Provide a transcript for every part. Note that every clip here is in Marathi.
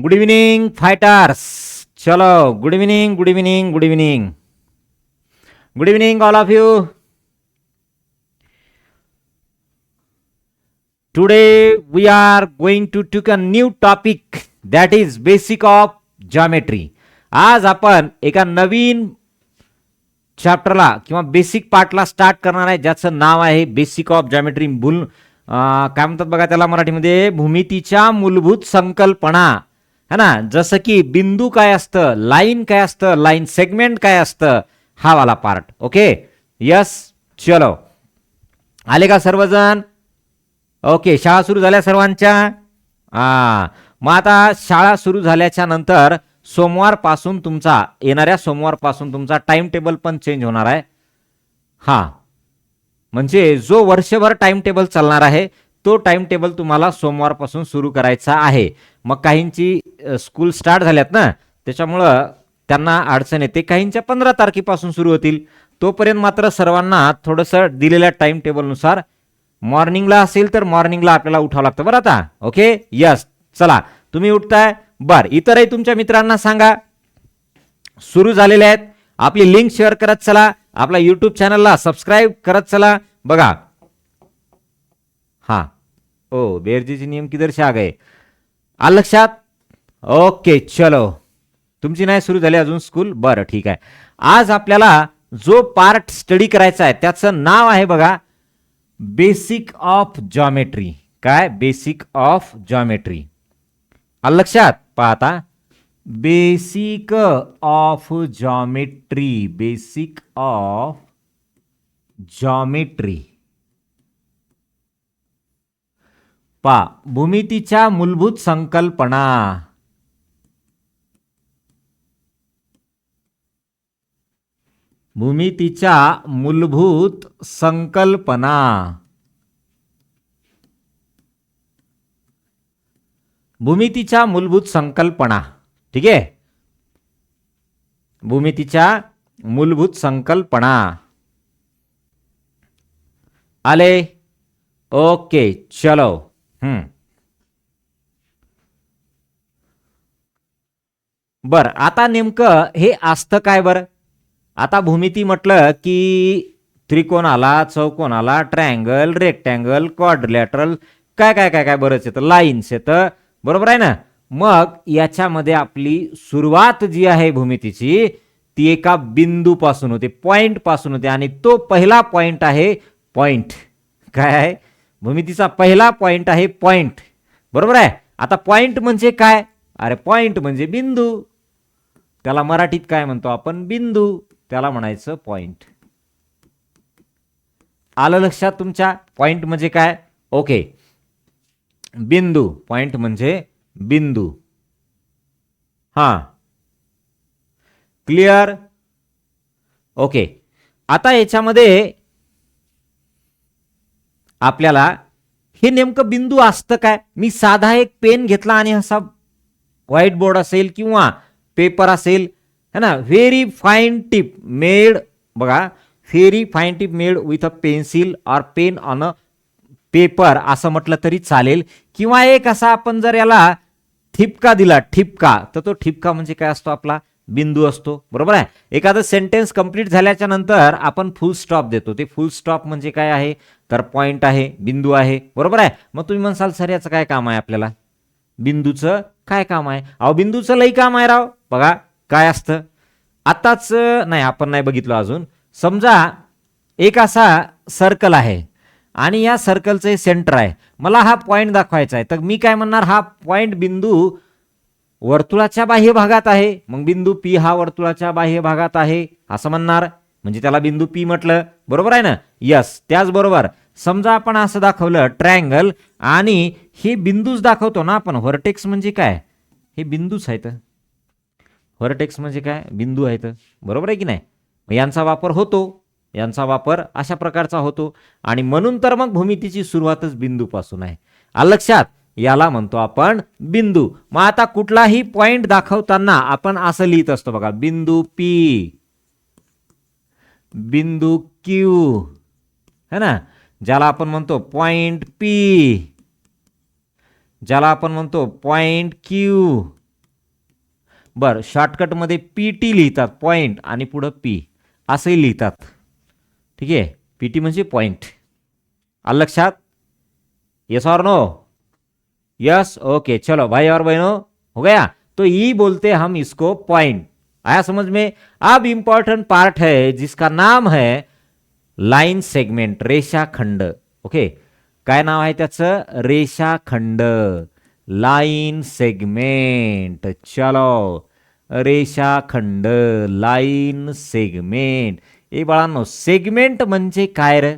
Good evening fighters. चलो, good evening, good evening, good evening, good evening all of you. Today we are going to take a new topic, that is basic of geometry. आज आपण एका नवीन चॅप्टरला किंवा बेसिक पार्टला स्टार्ट करणार आहे, ज्याचं नाव आहे बेसिक ऑफ जॉमेट्री. काय म्हणतात बघा त्याला मराठीमध्ये, भूमितीच्या मूलभूत संकल्पना. है ना, जसं की बिंदू काय असतं, लाईन काय असतं, लाईन सेगमेंट काय असतं, हा वाला पार्ट. Okay, yes. चलो, आले का सर्वजण? ओके, शाळा सुरू झाल्या सर्वांच्या. मग आता शाळा सुरू झाल्याच्या नंतर सोमवारपासून तुमचा, येणाऱ्या सोमवारपासून तुमचा टाइम टेबल पण चेंज होणार आहे. म्हणजे जो वर्षभर टाइम टेबल चालणार आहे तो टाइम टेबल तुम्हाला सोमवारपासून सुरू करायचा आहे. मग काहींची स्कूल स्टार्ट झाल्यात ना, त्याच्यामुळं त्यांना अडचण येते. काहींच्या 15 तारखेपासून सुरू होतील. तोपर्यंत मात्र सर्वांना थोडंसं दिलेल्या टाइम टेबलनुसार मॉर्निंगला असेल तर मॉर्निंगला आपल्याला उठावं लागतं बरं आता. Okay, yes. चला, तुम्ही उठताय. बर, इतरही तुमच्या मित्रांना सांगा. सुरू झालेले आहेत. आपली लिंक शेअर करत चला. आपला युट्यूब चॅनलला सबस्क्राईब करत चला. बघा, ओ बेरजीचे नियम किधर से आ गए, आलं लक्षात? ओके, चलो. तुमची नाही सुरू झाली अजून स्कूल? बरं, ठीक आहे. आज आपल्याला जो पार्ट स्टडी करायचा आहे त्याचं नाव आहे बघा, बेसिक ऑफ जॉमेट्री. काय? Basic of geometry. आलं लक्षात? पाहता, basic of geometry, basic of geometry. भूमितीच्या मूलभूत संकल्पना. भूमितीच्या मूलभूत संकल्पना. भूमितीच्या मूलभूत संकल्पना. ठीक आहे, भूमितीच्या मूलभूत संकल्पना. आले? ओके, चलो. बर, आता नेमकं हे असतं काय बरं? आता भूमिती म्हटलं की त्रिकोणाला, चौकोनाला, ट्रायंगल, रेक्टँगल, क्वाड्रिलॅटरल, काय काय काय काय बरंच येतं, लाईन्स येतं, बरोबर आहे ना. मग याच्यामध्ये आपली सुरुवात जी आहे भूमितीची ती एका बिंदूपासून होते, पॉइंट पासून होते. आणि तो पहिला पॉइंट आहे पॉइंट. काय आहे? भूमितीचा पहिला पॉइंट आहे पॉइंट, बरोबर आहे. आता पॉइंट म्हणजे काय? अरे पॉइंट म्हणजे बिंदू. त्याला मराठीत काय म्हणतो आपण? बिंदू. त्याला म्हणायचं पॉइंट. आलं लक्षात तुमच्या? पॉइंट म्हणजे काय? ओके, बिंदू. पॉइंट म्हणजे बिंदू. क्लिअर? ओके. आता याच्यामध्ये आपल्याला हे नेमकं बिंदू असतं काय? मी साधा एक पेन घेतला आणि असा व्हाईट बोर्ड असेल किंवा पेपर असेल, है ना, व्हेरी फाईन टिप मेड, बघा, very fine tip made with a pencil or pain on a paper असं म्हटलं तरी चालेल. किंवा एक असा आपण जर याला ठिपका दिला, ठिपका, तर तो ठिपका म्हणजे काय असतो? आपला बिंदू असतो, बरोबर आहे. एखादं सेंटेन्स कंप्लीट झाल्याच्या नंतर आपण फुल स्टॉप देतो. ते फुल स्टॉप म्हणजे काय आहे? तर पॉइंट आहे, बिंदू आहे, बरोबर आहे. मग तुम्ही म्हणसाल सर याचं काय काम आहे आपल्याला? बिंदूचं काय काम आहे? अहो बिंदूचं लई काम आहे राव. बघा काय असतं. आताच नाही, आपण नाही बघितलं अजून. समजा एक असा सर्कल आहे आणि या सर्कलचं सेंटर आहे. मला हा पॉइंट दाखवायचा आहे. तर मी काय म्हणणार? हा पॉइंट बिंदू वर्तुळाच्या बाह्य भागात आहे. मग बिंदू पी हा वर्तुळाच्या बाह्य भागात आहे असं म्हणणार. म्हणजे त्याला बिंदू पी म्हटलं, बरोबर आहे ना. यस. त्याचबरोबर समजा आपण असं दाखवलं ट्रायंगल, आणि हे बिंदूच दाखवतो ना आपण. व्हर्टेक्स म्हणजे काय? हे बिंदूच आहेत. व्हर्टेक्स म्हणजे काय? बिंदू आहेत, बरोबर आहे की नाही. यांचा वापर होतो, यांचा वापर अशा प्रकारचा होतो. आणि म्हणून तर मग भूमितीची सुरुवातच बिंदूपासून आहे. आलं लक्षात? याला म्हणतो आपण बिंदू. मग आता कुठलाही पॉइंट दाखवताना आपण असं लिहित असतो बघा, बिंदू पी, बिंदू क्यू, है ना, ज्याला आपण म्हणतो पॉइंट पी, ज्याला आपण म्हणतो पॉइंट क्यू, बरं, शॉर्टकटमध्ये पीटी लिहितात, पॉइंट, आणि पुढं पी असंही लिहितात. ठीक है, पीटी म्हणजे पॉइंट. आलं लक्षात? यस और नो? Yes, okay. चलो भाई और बहनों, हो गया. तो ई बोलते हम इसको पॉइंट. आया समझ में? अब इंपॉर्टेंट पार्ट है जिसका नाम है लाइन सेगमेंट, रेषाखंड. ओके, काय नाव आहे त्याचं? रेषाखंड, लाइन सेगमेंट. चलो, रेषाखंड, लाइन सेगमेंट. ए बाळांनो, सेगमेंट म्हणजे काय रे?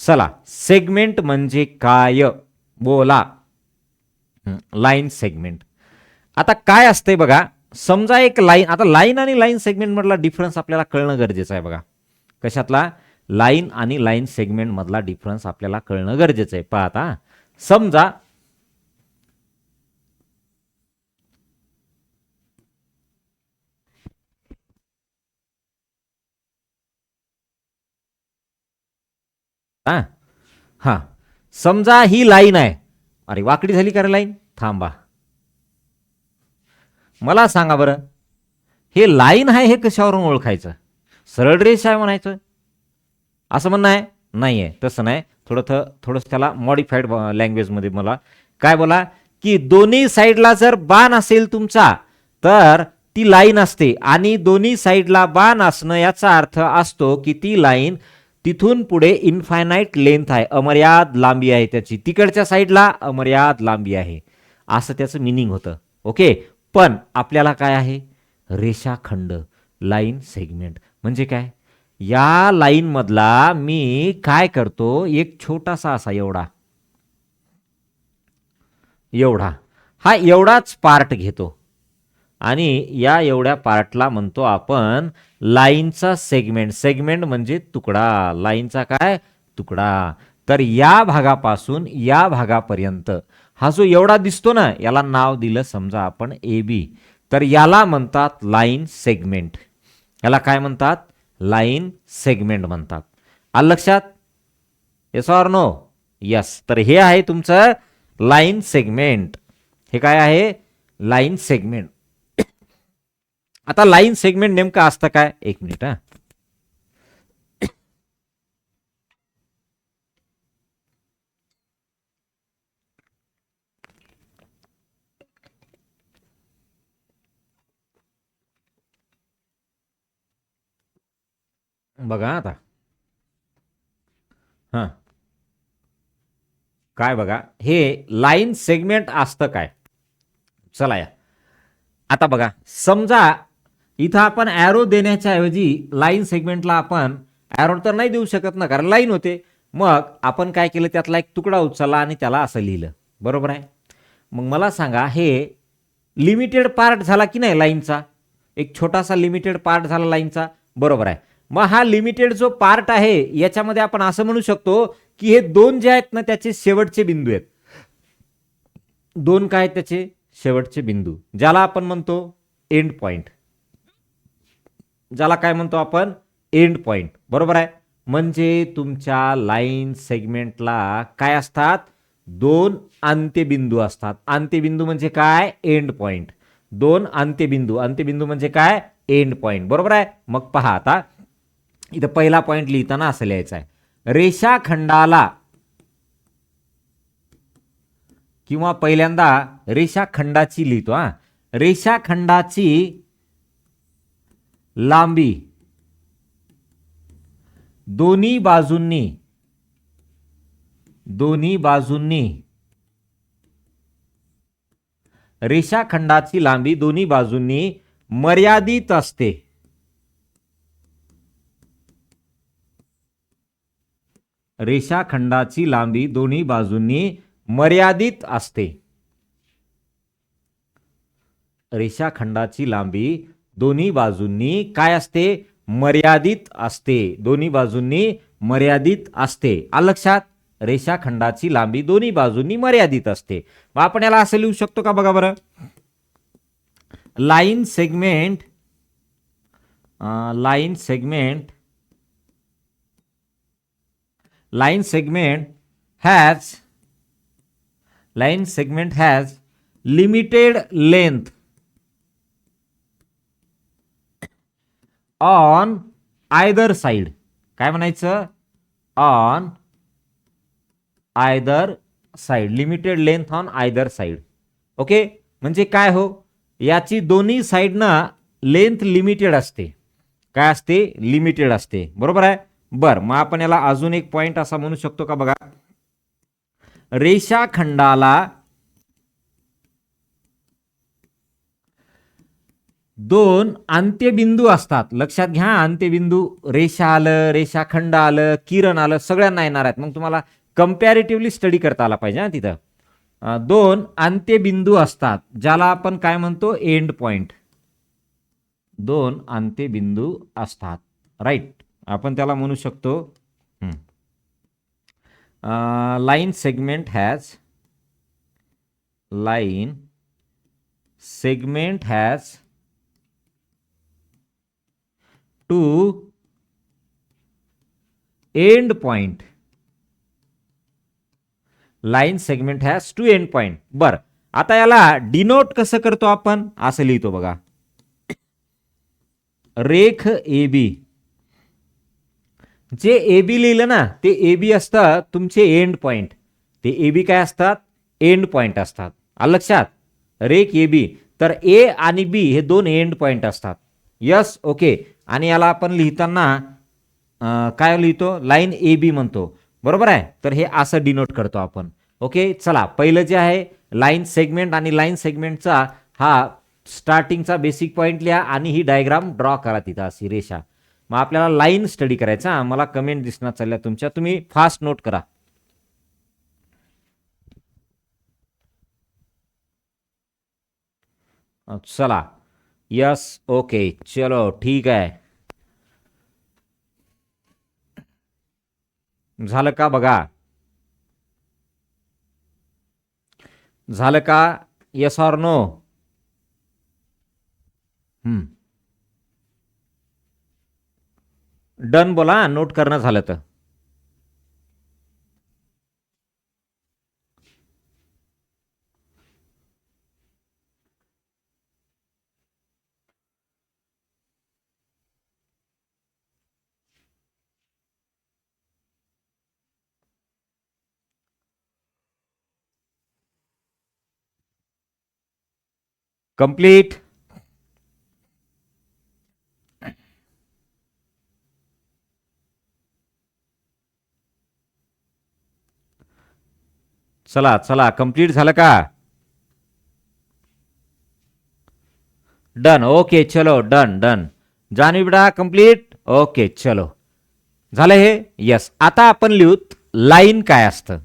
चला, सेगमेंट म्हणजे काय? बोला. Line segment. आता काय असते बघा, समजा एक लाईन, आता लाईन आणि लाईन सेगमेंट मधला डिफरन्स आपल्याला कळणं गरजेचं आहे बघा. कशातला? लाईन आणि लाईन सेगमेंट मधला डिफरन्स आपल्याला कळणं गरजेचं आहे. पहा आता, समजा हा हा समजा ही लाईन आहे. अरे वाकडी झाली का रे लाईन? थांबा, मला सांगा बरं, हे लाईन आहे हे कशावरून ओळखायचं? सरळ रेष आहे म्हणायचं असं म्हणणं आहे? नाही आहे, तसं नाही. थोडंसं त्याला मॉडिफाईड लँग्वेजमध्ये मला काय बोला, की दोन्ही साईडला जर बाण असेल तुमचा तर ती लाईन असते, आणि दोन्ही साईडला बाण असणं याचा अर्थ असतो की ती लाईन तिथून पुढे इनफायनाईट लेंथ आहे, अमर्याद लांबी आहे त्याची, तिकडच्या साईडला अमर्याद लांबी आहे, असं त्याचं मिनिंग होतं. ओके, पण आपल्याला काय आहे? रेषाखंड, लाईन सेगमेंट म्हणजे काय? या लाईन मधला मी काय करतो, एक छोटासा असा एवढा एवढा हा एवढाच पार्ट घेतो, आणि या एवढ्या पार्टला म्हणतो आपण लाईनचा सेगमेंट. सेगमेंट म्हणजे तुकडा, लाईनचा काय? तुकडा. तर या भागापासून या भागापर्यंत हा जो एवढा दिसतो ना, याला नाव दिलं समजा आपण ए बी, तर याला म्हणतात लाईन सेगमेंट. याला काय म्हणतात? लाईन सेगमेंट म्हणतात. आलं लक्षात? Yes or no? यस. तर हे आहे तुमचं लाईन सेगमेंट. हे काय आहे? Line segment. आता लाईन सेगमेंट नेमकं असतं काय? एक मिनिट हा. बघा आता, हा काय बघा, हे लाईन सेगमेंट असतं काय? चला या आता बघा, समजा इथं आपण ॲरो देण्याच्या ऐवजी लाईन सेगमेंटला आपण ॲरो तर नाही देऊ शकत ना, कारण लाईन होते. मग आपण काय केलं, त्यातला एक तुकडा उचलला आणि त्याला असं लिहिलं. बरोबर आहे? मग मला सांगा, हे लिमिटेड पार्ट झाला की नाही लाईनचा? एक छोटासा लिमिटेड पार्ट झाला लाईनचा. बरोबर आहे. मग हा लिमिटेड जो पार्ट आहे याच्यामध्ये आपण असं म्हणू शकतो की हे दोन जे आहेत ना, त्याचे शेवटचे बिंदू आहेत. दोन काय आहेत त्याचे शेवटचे बिंदू, ज्याला आपण म्हणतो एंड पॉइंट. ज्याला काय म्हणतो आपण? End point. बरोबर आहे? म्हणजे तुमच्या लाईन सेगमेंटला काय असतात? दोन अंत्यबिंदू असतात. अंत्यबिंदू म्हणजे काय? End point. दोन अंत्यबिंदू, अंत्यबिंदू म्हणजे काय? End point. बरोबर आहे? मग पहा आता, इथं पहिला पॉइंट लिहिताना असं लिहायचं आहे, रेषाखंडाला, किंवा पहिल्यांदा रेषाखंडाची लिहितो. हा, रेषाखंडाची लांबी दोन्ही बाजूंनी रेषाखंडाची लांबी दोन्ही बाजूंनी मर्यादित असते. रेषाखंडाची लांबी दोन्ही बाजूंनी मर्यादित असते. रेषाखंडाची लांबी दोन्ही बाजूंनी काय असते? मर्यादित असते. दोन्ही बाजूंनी मर्यादित असते. आलं लक्षात? रेषाखंडाची लांबी दोन्ही बाजूंनी मर्यादित असते. मग आपण याला असं लिहू शकतो का? बघा बरं, line segment has limited length on either side. काय म्हणायचं? On either side, limited length on either side. Okay, म्हणजे काय हो, याची दोन्ही साइडना लेंथ लिमिटेड असते. काय असते? लिमिटेड असते. बरोबर आहे. बर, मग आपण याला अजून एक पॉइंट असा म्हणू शकतो का? बघा, रेषाखंडाला दोन अंत्यबिंदू असतात. लक्षात घ्या, अंत्यबिंदू. रेषा आलं, रेषाखंड आलं, किरण आलं, सगळ्यांना येणार आहेत. मग तुम्हाला कंपॅरेटिव्हली स्टडी करता आला पाहिजे. तिथं दोन अंत्यबिंदू असतात, ज्याला आपण काय म्हणतो? End point. दोन अंत्यबिंदू असतात, राईट. आपण त्याला म्हणू शकतो line segment has two end point. Line segment has two end point. बर, आता याला डिनोट कसं करतो आपण? असं लिहितो बघा, रेख AB. जे AB लिहिलं ना, ते AB असतात तुमचे एंड पॉइंट. ते AB काय असतात? एंड पॉइंट असतात. आलं लक्षात? रेख AB. तर A आणि B हे दोन एंड पॉइंट असतात. Yes, okay. आणि याला आपण लिहिताना काय लिहितो? लाईन AB म्हणतो. बरोबर आहे. तर हे असं डिनोट करतो आपण. ओके, चला, पहिलं जे आहे लाईन सेगमेंट, आणि लाईन सेगमेंटचा हा स्टार्टिंगचा बेसिक पॉइंट लिहा आणि ही डायग्राम ड्रॉ करा तिथं, अशी रेषा. मग आपल्याला लाईन स्टडी करायचा. मला कमेंट दिसणार चालल्या तुमच्या, तुम्ही फास्ट नोट करा. चला, यस, ओके, चलो, ठीक आहे. झालं का? बघा, झालं का? Yes or no? डन बोला, नोट करणं झालं तर. कंप्लीट. चला चला, कंप्लीट झालं का? डन, ओके, चलो, डन डन. जान्हवी बेटा, कंप्लीट. ओके, चलो, झालं हे. यस, आता आपण लिहूत लाईन काय असतं.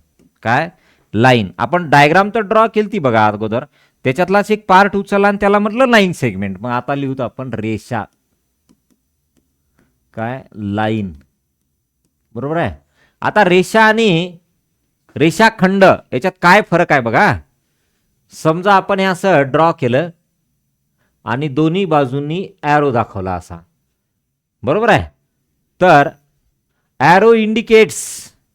काय? लाईन. आपण डायग्राम तर ड्रॉ केली ती बघा अगोदर, त्याच्यातलाच एक पार्ट उचलला आणि त्याला म्हटलं लाईन सेगमेंट. मग आता लिहूत आपण रेषा. काय? लाईन. बरोबर आहे. आता रेषा आणि रेषाखंड याच्यात काय फरक आहे बघा. समजा आपण हे असं ड्रॉ केलं आणि दोन्ही बाजूंनी ॲरो दाखवला असा. बरोबर आहे. तर arrow indicates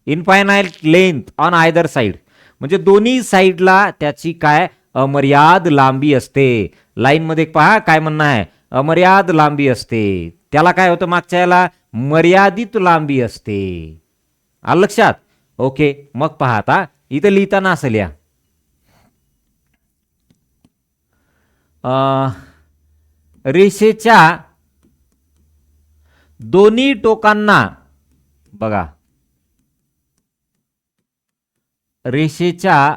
infinite length on either side. म्हणजे दोन्ही साइडला त्याची काय? अमर्याद लांबी असते. लाईन मध्ये पहा काय म्हणणं आहे? अमर्याद लांबी असते. त्याला काय होतं? मागच्या याला मर्यादित लांबी असते. आलं लक्षात? ओके, मग पहा आता इथं लिहिताना असं लिहा, रेषेच्या दोन्ही टोकांना बघा, रेषेच्या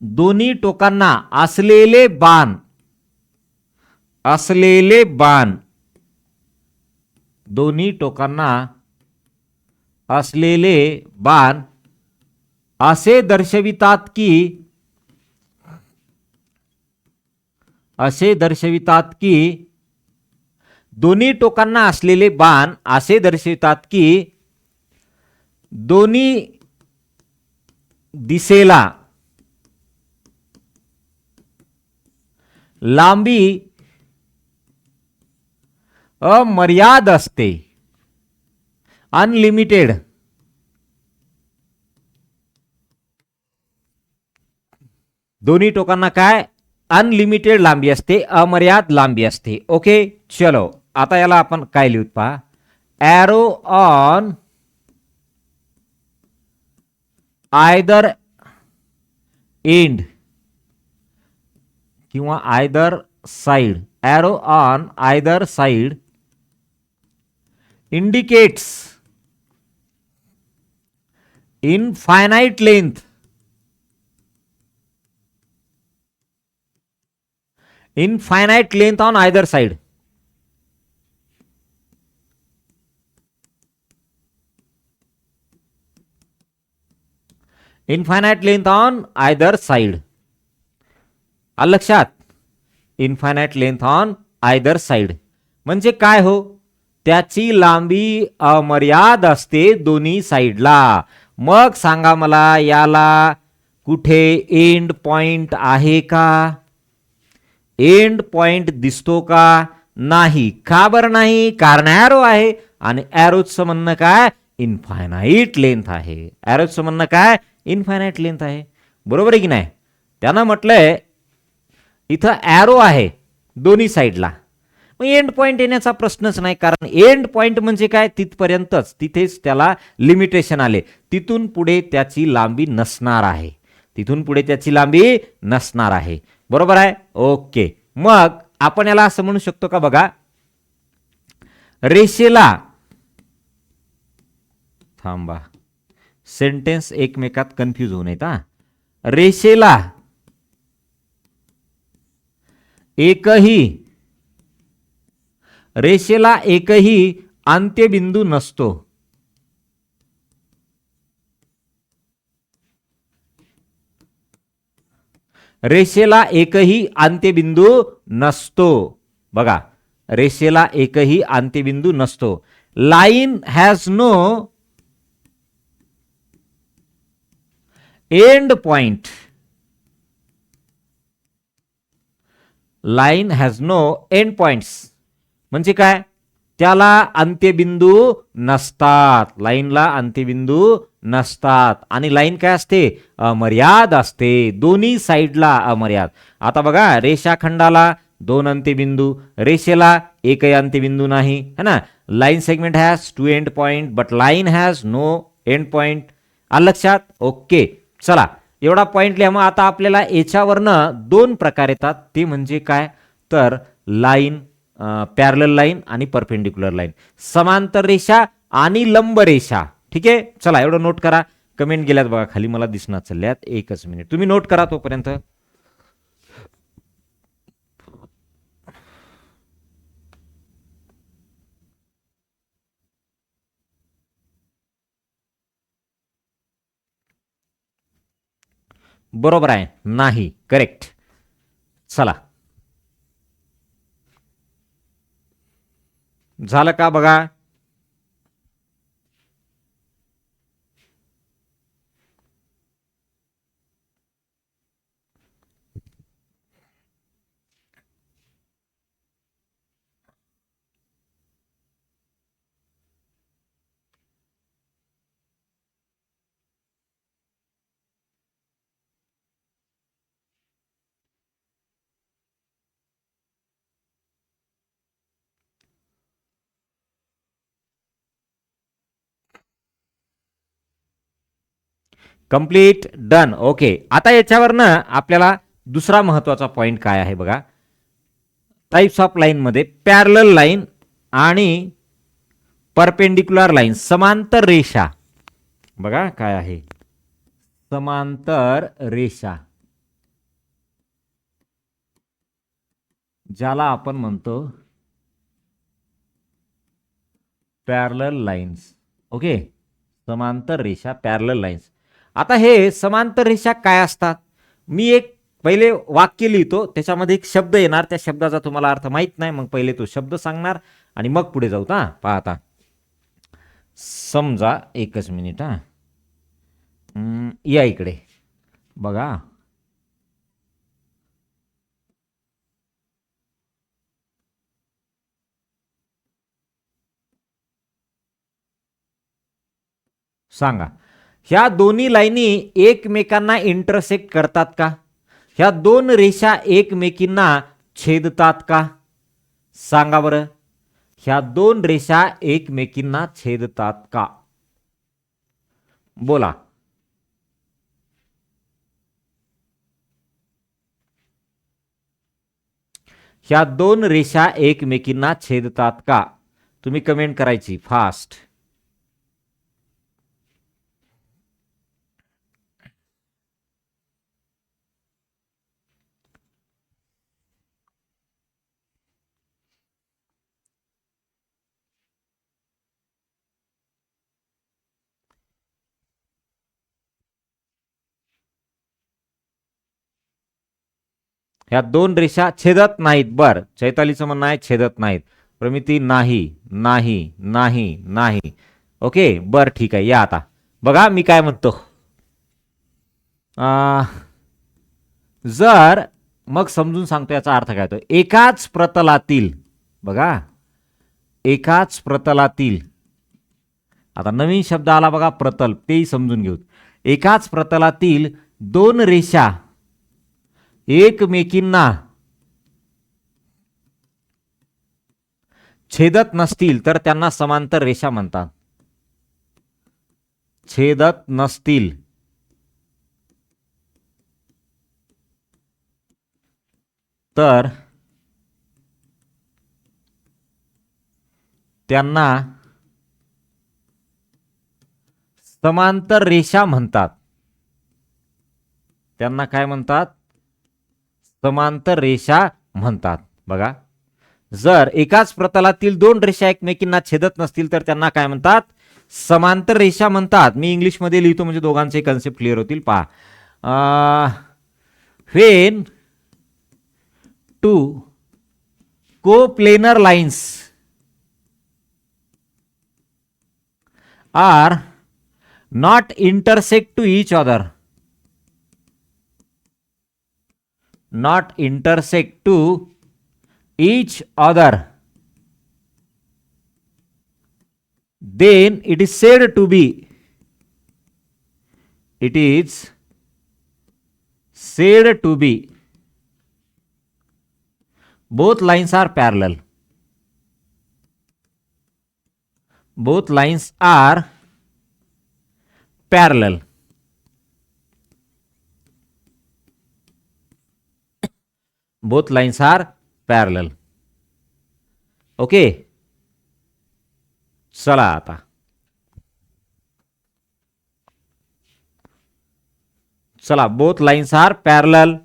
दोन्ही टोकांना असलेले बाण, दोन्ही टोकांना असलेले बाण असे दर्शवितात की दोन्ही टोकांना असलेले बाण असे दर्शवितात की दोन्ही दिशेला लांबी अमर्याद असते, अनलिमिटेड. दोन्ही टोकांना काय अनलिमिटेड लांबी असते, अमर्याद लांबी असते. ओके, चलो आता याला आपण काय लिहूत पहा. ॲरो ऑन आयदर एंड किंवा either side, arrow on either side indicates infinite length, infinite length on either side. Infinite length on either side. आलं लक्षात? Infinite length on either side म्हणजे काय हो, त्याची लांबी अमर्याद असते दोन्ही साइडला. मग सांगा मला, याला कुठे एंड पॉइंट आहे का? एंड पॉइंट दिसतो का? नाही. का बरं नाही? कारण ॲरो आहे आणि ॲरोचं म्हणणं काय? इन्फायनाइट लेंथ आहे. ॲरोचं म्हणणं काय? इन्फायनाइट लेंथ आहे. बरोबर आहे की नाही? त्यानं म्हटलंय इथं ॲरो आहे दोन्ही साईडला, मग एंड पॉइंट येण्याचा प्रश्नच नाही. कारण एंड पॉइंट म्हणजे काय? तिथपर्यंतच, तिथेच त्याला लिमिटेशन आले. तिथून पुढे त्याची लांबी नसणार आहे. तिथून पुढे त्याची लांबी नसणार आहे. बरोबर आहे? ओके. मग आपण याला असं म्हणू शकतो का? बघा, रेषेला, थांबा सेंटेन्स एकमेकात कन्फ्यूज होऊ नयेत. रेषेला एकही अंत्यबिंदू नसतो. रेषेला एकही अंत्यबिंदू नसतो. बघा, रेषेला एकही अंत्यबिंदू नसतो. Line has no end point. Line has no end points म्हणजे काय? त्याला अंत्यबिंदू नसतात. लाईनला अंत्यबिंदू नसतात. आणि लाईन काय असते? अमर्याद असते. दोन्ही साईडला अमर्याद. आता बघा, रेषाखंडाला 2 अंत्यबिंदू, रेषेला एकही अंत्यबिंदू नाही, है ना. Line segment has 2 end point but line has no end point. आलं लक्षात? ओके, चला एवढा पॉइंट लिहा. मग आता आपल्याला याच्यावरनं 2 प्रकार येतात. ते म्हणजे काय? तर लाईन, पॅरलल लाईन आणि परपेंडिक्युलर लाईन, समांतर रेषा आणि लंब रेषा. ठीक आहे, चला एवढं नोट करा. कमेंट गेल्यात बघा खाली, मला दिसणार चालल्यात. एकच मिनिट, तुम्ही नोट करा तोपर्यंत. बरोबर आहे? नाही, करेक्ट. चला, झालं का? बघा, कंप्लीट, डन. ओके, आता याच्यावरनं आपल्याला दुसरा महत्वाचा पॉइंट काय आहे बघा. टाइप्स ऑफ लाईन मध्ये पॅरलल लाईन आणि परपेंडिक्युलर लाईन, समांतर रेषा. बघा काय आहे समांतर रेषा, ज्याला आपण म्हणतो पॅरलल लाईन्स. ओके, समांतर रेषा, पॅरलल लाईन्स. आता हे समांतर रेषा काय असतात? मी एक पहिले वाक्य लिहितो, त्याच्यामध्ये एक शब्द येणार, त्या शब्दाचा तुम्हाला अर्थ माहित नाही, मग पहिले तो शब्द सांगणार आणि मग पुढे जाऊ. पहा आता, समजा, एकच मिनिट, या इकडे बघा. सांगा, ह्या दोन्ही लाईनी एकमेकांना इंटरसेक्ट करतात का? ह्या दोन रेषा एकमेकींना छेदतात का? सांगा बरं, ह्या दोन रेषा एकमेकींना छेदतात का? बोला. ह्या दोन रेषा एकमेकींना छेदतात का? तुम्ही कमेंट करायची फास्ट. ह्या दोन रेषा छेदत नाहीत. बर, चैतालीचं म्हणणं आहे छेदत नाहीत. प्रमिती नाही नाही नाही नाही. ओके, बर ठीक आहे. या आता बघा मी काय म्हणतो. जर मग समजून सांगतो याचा अर्थ काय होतो. एकाच प्रतलातील, बघा एकाच प्रतलातील, आता नवीन शब्द आला बघा प्रतल, तेही समजून घेऊ. एकाच प्रतलातील दोन रेषा एकमेकींना छेदत नसतील तर त्यांना समांतर रेषा म्हणतात. छेदत नसतील तर त्यांना समांतर रेषा म्हणतात. त्यांना काय म्हणतात? समांतर रेषा म्हणतात. बघा, जर एकाच प्रतलातील दोन रेषा एकमेकींना छेदत नसतील तर त्यांना काय म्हणतात? समांतर रेषा म्हणतात. मी इंग्लिशमध्ये लिहितो म्हणजे दोघांचे कन्सेप्ट क्लिअर होतील. पहा, when two coplanar lines are not intersect to each other, not intersect to each other, then it is said to be, it is said to be, both lines are parallel. Both lines are parallel. Both lines are parallel. Okay, चला आता चला, both lines are parallel.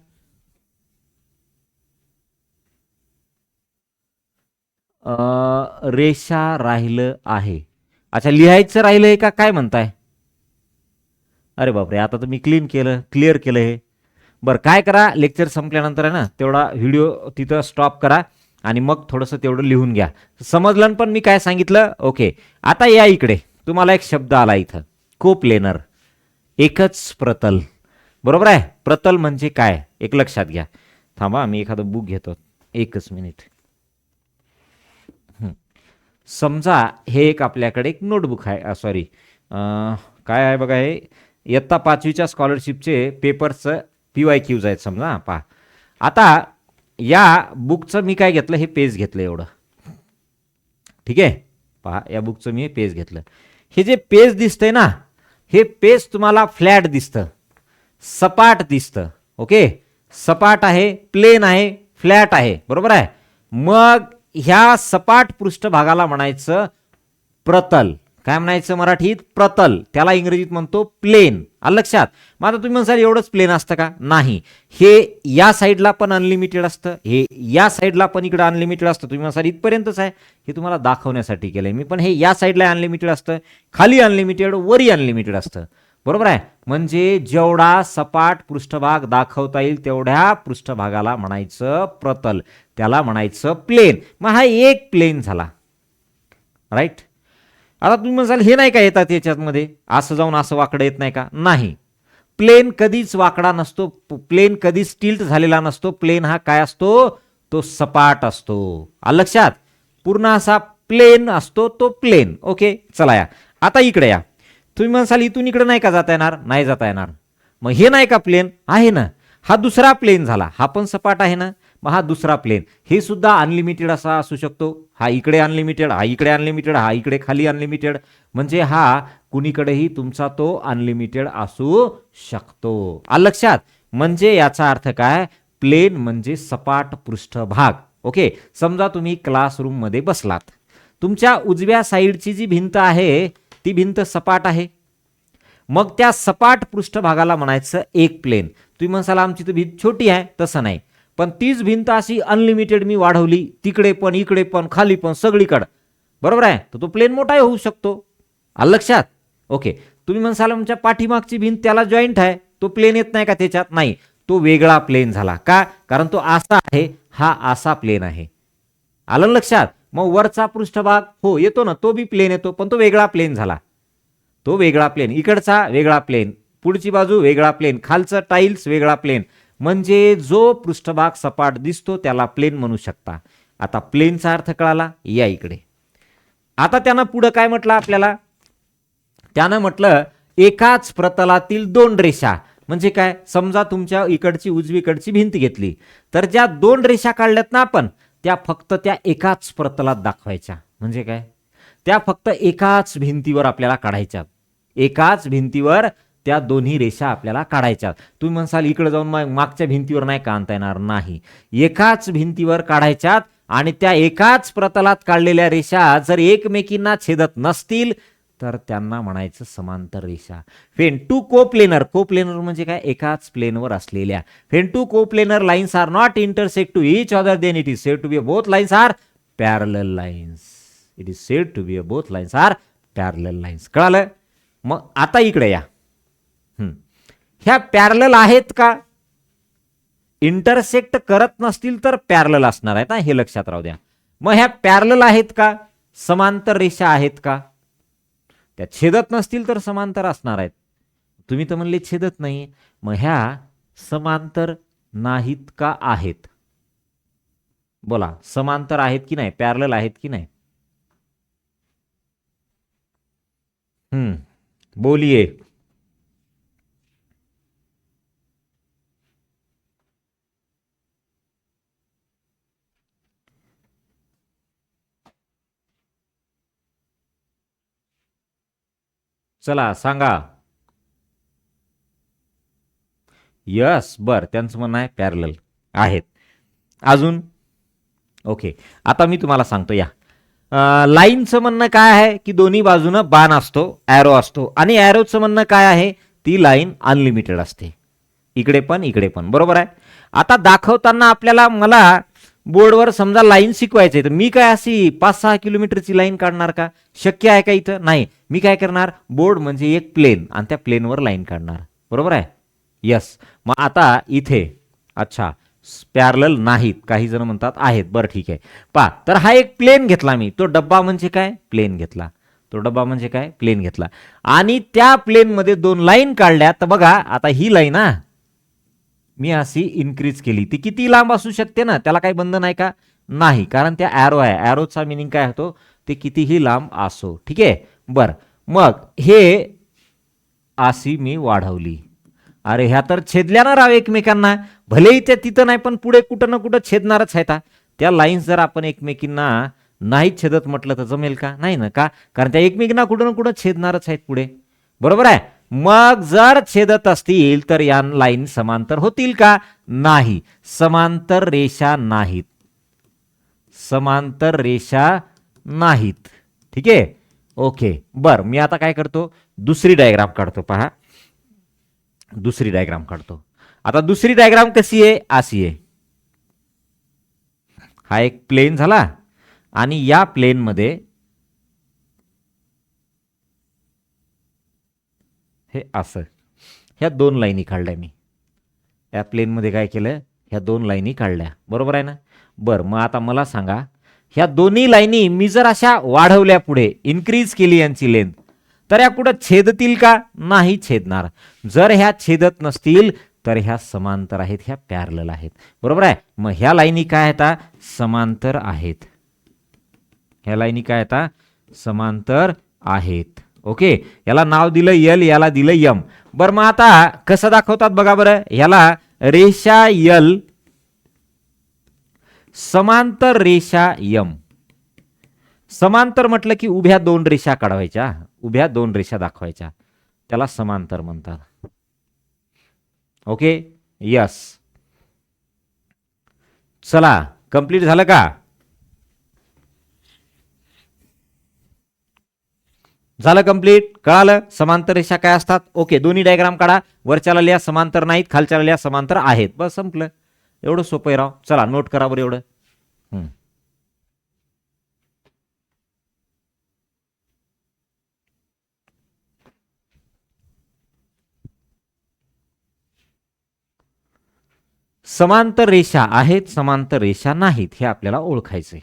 रेषा राहिलं आहे. अच्छा, लिहायचं राहिलंय का काय म्हणताय? अरे बापरे, आता तर मी क्लिअर केलं हे. बरं, काय करा, लेक्चर संपल्यानंतर आहे ना तेवढा व्हिडिओ तिथं स्टॉप करा आणि मग थोडंसं तेवढं लिहून घ्या. समजलं पण मी काय सांगितलं? ओके, आता या इकडे. तुम्हाला एक शब्द आला इथं, कोप्लेनर, एकच प्रतल. बरोबर आहे. प्रतल म्हणजे काय एक लक्षात घ्या. थांबा, मी एखादं बुक घेतो, एकच मिनिट. समजा हे एक आपल्याकडे एक नोटबुक आहे, सॉरी काय आहे बघा, हे इयत्ता 5वीच्या स्कॉलरशिपचे पेपर्सचं PYQs आहेत समजा. पहा, आता या बुकचं मी काय घेतलं, हे पेज घेतलं एवढं. ठीक आहे, पहा या बुकचं मी पेज घेतलं. हे जे पेज दिसतंय ना, हे पेज तुम्हाला फ्लॅट दिसतं, सपाट दिसतं. ओके, सपाट आहे, प्लेन आहे, फ्लॅट आहे. बरोबर आहे. मग ह्या सपाट पृष्ठभागाला म्हणायचं प्रतल. काय म्हणायचं मराठीत? प्रतल. त्याला इंग्रजीत म्हणतो प्लेन. आलं लक्षात? मग आता तुम्ही म्हणसाल एवढंच प्लेन असतं का? नाही, हे या साईडला पण अनलिमिटेड असतं, हे या साईडला पण इकडे अनलिमिटेड असतं. तुम्ही म्हणसाल इथपर्यंतच आहे, हे तुम्हाला दाखवण्यासाठी केलंय मी. पण हे या साईडला अनलिमिटेड असतं, खाली अनलिमिटेड, वरी अनलिमिटेड असतं. बरोबर आहे. म्हणजे जेवढा सपाट पृष्ठभाग दाखवता येईल तेवढ्या पृष्ठभागाला म्हणायचं प्रतल, त्याला म्हणायचं प्लेन. मग हा एक प्लेन झाला. राईट. आता तुम्ही म्हणाल हे नाही का येतात याच्यामध्ये, असं जाऊन असं वाकडं येत नाही का? नाही, प्लेन कधीच वाकडा नसतो, प्लेन कधीच टिल्ट झालेला नसतो. प्लेन हा काय असतो? तो सपाट असतो. आलं लक्षात? पूर्ण असा प्लेन असतो तो प्लेन. ओके, चला या आता इकडे या. तुम्ही म्हणाल इथून इकडे नाही का जाता येणार? नाही जाता येणार. मग हे नाही का प्लेन? आहे ना. हा दुसरा प्लेन झाला, हा पण सपाट आहे ना, मग हा दुसरा प्लेन हे सुद्धा अनलिमिटेड असा असू शकतो. हा इकडे अनलिमिटेड, हा इकडे अनलिमिटेड, हा इकडे खाली अनलिमिटेड, म्हणजे हा कुणीकडेही तुमचा तो अनलिमिटेड असू शकतो. आलं लक्षात? म्हणजे याचा अर्थ काय, प्लेन म्हणजे सपाट पृष्ठभाग. ओके, समजा तुम्ही क्लासरूम मध्ये बसलात, तुमच्या उजव्या साईडची जी भिंत आहे ती भिंत सपाट आहे, मग त्या सपाट पृष्ठभागाला म्हणायचं एक प्लेन. तुम्ही म्हणसाल आमची तर भिंत छोटी आहे, तसं नाही, पण तीच भिंत अशी अनलिमिटेड मी वाढवली, तिकडे पण इकडे पण खाली पण सगळीकडे, बरोबर आहे, तर तो प्लेन मोठाही होऊ शकतो. आलं लक्षात? ओके, तुम्ही म्हणसाल आमच्या पाठीमागची भिंत त्याला जॉईंट आहे, तो प्लेन येत नाही का त्याच्यात? नाही, तो वेगळा प्लेन झाला. का? कारण तो असा आहे, हा असा प्लेन आहे. आलं लक्षात? मग वरचा पृष्ठभाग हो येतो ना, तो बी प्लेन येतो, पण तो वेगळा प्लेन झाला. तो वेगळा प्लेन, इकडचा वेगळा प्लेन, पुढची बाजू वेगळा प्लेन, खालचं टाईल्स वेगळा प्लेन, म्हणजे जो पृष्ठभाग सपाट दिसतो त्याला प्लेन म्हणू शकता. आता प्लेनचा अर्थ कळाला. या इकडे. आता त्यानं पुढे काय म्हटलं आपल्याला? त्यानं म्हटलं एकाच प्रतलातील दोन रेषा. म्हणजे काय? समजा तुमच्या इकडची उजवीकडची भिंत घेतली, तर ज्या दोन रेषा काढल्यात ना आपण, त्या फक्त त्या एकाच प्रतलात दाखवायच्या. म्हणजे काय? त्या फक्त एकाच भिंतीवर आपल्याला काढायच्या. एकाच भिंतीवर त्या दोन्ही रेषा आपल्याला काढायच्या. तुम्ही म्हणसाल इकडे जाऊन मागच्या भिंतीवर नाही का आणता येणार? नाही, एकाच भिंतीवर काढायच्यात. आणि त्या एकाच प्रतलात काढलेल्या रेषा जर एकमेकींना छेदत नसतील तर त्यांना म्हणायचं समांतर रेषा. व्हेन टू कोप्लेनर, कोप्लेनर म्हणजे काय? एकाच प्लेनवर असलेल्या. When two coplanar lines are not intersect to each other, then it is said to be both lines are parallel lines. It is said to be both lines are parallel lines. कळालं? मग आता इकडे या. ह्या पॅरलल आहेत का? इंटरसेक्ट करत नसतील तर पॅरलल असणार आहेत, हे लक्षात राहू द्या. मग ह्या पॅरलल आहेत का? समांतर रेषा आहेत का? त्या छेदत नसतील तर समांतर असणार आहेत. तुम्ही तर म्हणले छेदत नाही, मग ह्या समांतर नाहीत का आहेत? बोला, समांतर आहेत की नाही? पॅरलल आहेत की नाही? बोलिए. चला सांगा. यस, बर, त्यांचं म्हणणं आहे पॅरलल आहेत. अजून? ओके, आता मी तुम्हाला सांगतो. या लाईनचं म्हणणं काय आहे की दोन्ही बाजूनं बाण असतो, ॲरो असतो. आणि ॲरोचं म्हणणं काय आहे? ती लाईन अनलिमिटेड असते, इकडे पण इकडे पण. बरोबर आहे. आता दाखवताना आपल्याला, मला बोर्डवर समजा लाईन शिकवायची, तर मी काय अशी 5-6 किलोमीटरची लाईन काढणार का? शक्य आहे का इथं? नाही. मी काय करणार? बोर्ड म्हणजे एक प्लेन, आणि त्या प्लेनवर लाईन काढणार. बरोबर आहे. यस. मग आता इथे अच्छा पॅरलल नाहीत, काही जण म्हणतात आहेत. बरं ठीक आहे. पहा, तर हा एक प्लेन घेतला मी, तो डब्बा म्हणजे काय? प्लेन घेतला. तो डब्बा म्हणजे काय? प्लेन घेतला. आणि त्या प्लेन मध्ये दोन लाईन काढल्या. तर बघा, आता ही लाईन मी अशी इन्क्रीज केली, ती किती लांब असू शकते ना, त्याला काही बंधन आहे का? नाही, कारण त्या ॲरो आहे. ॲरोचा मिनिंग काय होतो? ते कितीही लांब असो. ठीक आहे. बर, मग हे अशी मी वाढवली. अरे ह्या तर छेदल्या ना राव एकमेकांना, भलेही त्या तिथं नाही, पण पुढे कुठं ना कुठं छेदणारच आहेत. त्या लाईन्स जर आपण एकमेकींना नाही छेदत म्हटलं तर जमेल का? नाही ना. का? कारण त्या एकमेकींना कुठं ना कुठं छेदणारच आहेत पुढे. बरोबर आहे. मग जर छेदत असतील तर या लाईन समांतर होतील का? नाही, समांतर रेषा नाहीत. समांतर रेषा नाहीत. ठीक आहे. ओके, बर, मी आता काय करतो? दुसरी डायग्राम काढतो. पहा, दुसरी डायग्राम काढतो. आता दुसरी डायग्राम कशी आहे? अशी आहे. हा एक प्लेन झाला, आणि या प्लेन मध्ये हे असं ह्या दोन लाईनी काढल्या मी. या प्लेन मध्ये काय केलं? ह्या दोन लाईनी काढल्या. बरोबर आहे ना? बर, मग आता मला सांगा, ह्या दोन्ही लाईनी मी जर अशा वाढवल्या, पुढे इन्क्रीज केली यांची लेंथ, तर या कुठं छेदतील का? नाही छेदणार. जर ह्या छेदत नसतील तर ह्या समांतर आहेत, ह्या पॅरलल आहेत. बरोबर आहे. मग ह्या लाईनी काय आहेत? समांतर आहेत. ह्या लाईनी काय आहेत? समांतर आहेत. ओके, याला नाव दिलं एल, याला दिलं एम. बरं, मग आता कसं दाखवतात बघा बरं. ह्याला रेषा यल समांतर रेषा यम. समांतर म्हटलं की उभ्या दोन रेषा काढवायच्या, उभ्या दोन रेषा दाखवायच्या, त्याला समांतर म्हणतात. Okay, yes. चला, कंप्लीट झालं का? झालं कंप्लीट? कळालं समांतर रेषा काय असतात? ओके, दोन्ही डायग्राम काढा. वरच्याला लिहा समांतर नाहीत, खालच्याला लिहा समांतर आहेत. बस संपलं. एवढं सोपं आहे राव. चला नोट करा बरं एवढं. समांतर रेषा आहेत, समांतर रेषा नाहीत, हे आपल्याला ओळखायचंय.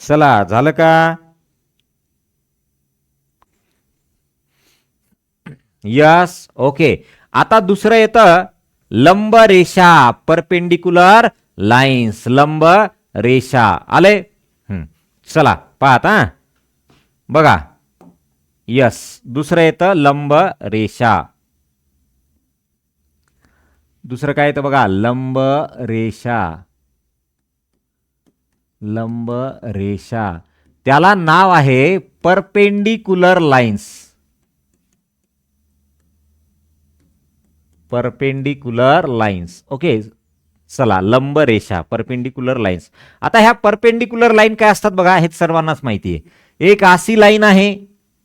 चला, झालं का? यस. ओके, आता दुसरं येतं लंब रेषा, परपेंडिक्युलर लाईन्स. लंब रेषा आले. चला पाहता बघा. यस, दुसरं येतं लंब रेषा. दुसरं काय येतं बघा, लंब रेषा. लंब रेषा, त्याला नाव आहे perpendicular lines. Perpendicular lines. Okay, चला लंब रेषा, परपेंडिक्युलर लाईन्स. आता ह्या परपेंडिक्युलर लाईन काय असतात बघा, हे सर्वांनाच माहिती आहे. एक आसी लाईन आहे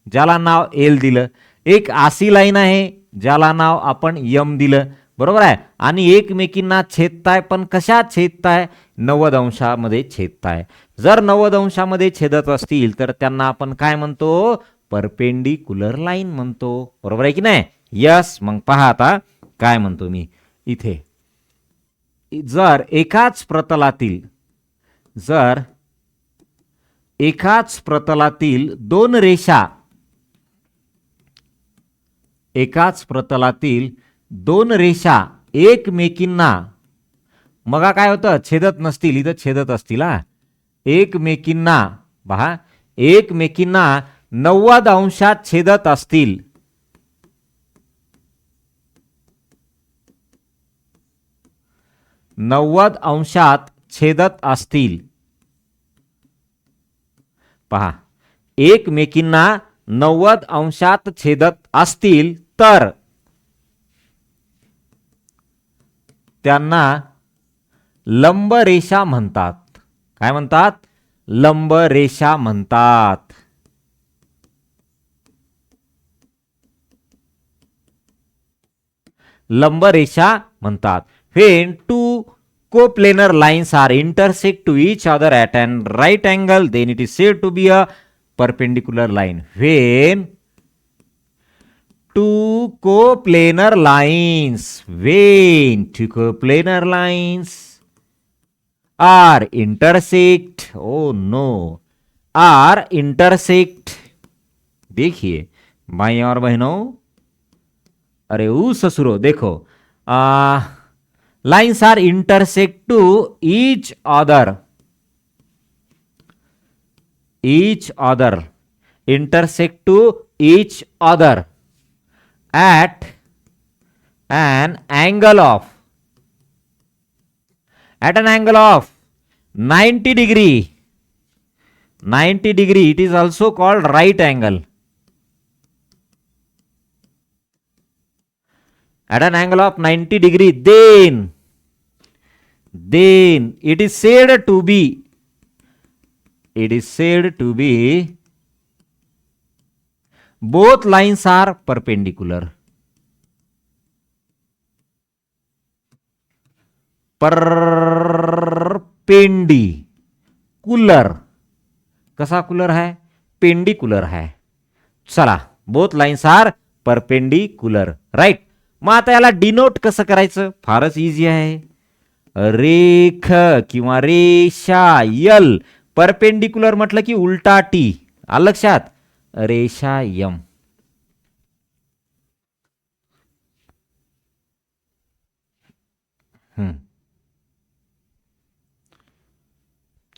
ज्याला नाव एल दिलं, एक आसी लाईन आहे ज्याला नाव आपण यम दिलं, बरोबर आहे. आणि एकमेकींना छेदताय, पण कशा छेदताय? 90 अंशामध्ये छेदताय. जर 90 अंशामध्ये छेदत असतील तर त्यांना आपण काय म्हणतो? परपेंडिक्युलर लाईन म्हणतो. बरोबर आहे की नाही? यस. मग पहा आता काय म्हणतो मी इथे. जर एकाच प्रतलातील दोन रेषा, एकाच प्रतलातील दोन रेषा एकमेकींना, मग काय होतं? छेदत नसतील, इथं छेदत असतील. एकमेकींना पहा, एकमेकींना 90 अंशात छेदत असतील, 90 अंशात छेदत असतील. पहा, एकमेकींना 90 अंशात छेदत असतील तर त्यांना लंब रेषा म्हणतात. काय म्हणतात? लंब रेषा म्हणतात. लंब रेषा म्हणतात. When two coplanar lines are intersect to each other at an right angle, then it is said to be a perpendicular line. When two coplanar lines are intersect, oh no, are intersect. देखिए भाई और बहनों, अरे ऊ ससुरो देखो, lines are intersect to each other, intersect to each other at an angle of 90 degree. 90 degree, it is also called right angle. At an angle of 90 degree, then it is said to be both lines are perpendicular. Perpendicular, कसा कुलर है? पेंडिकुलर है. चला, both lines are perpendicular, right. मग आता याला डिनोट कसं करायचं? फारच इझी आहे. रेख किंवा रेषा यल, परपेंडिक्युलर म्हटलं की उलटा टी, आलं लक्षात? रेषा यम.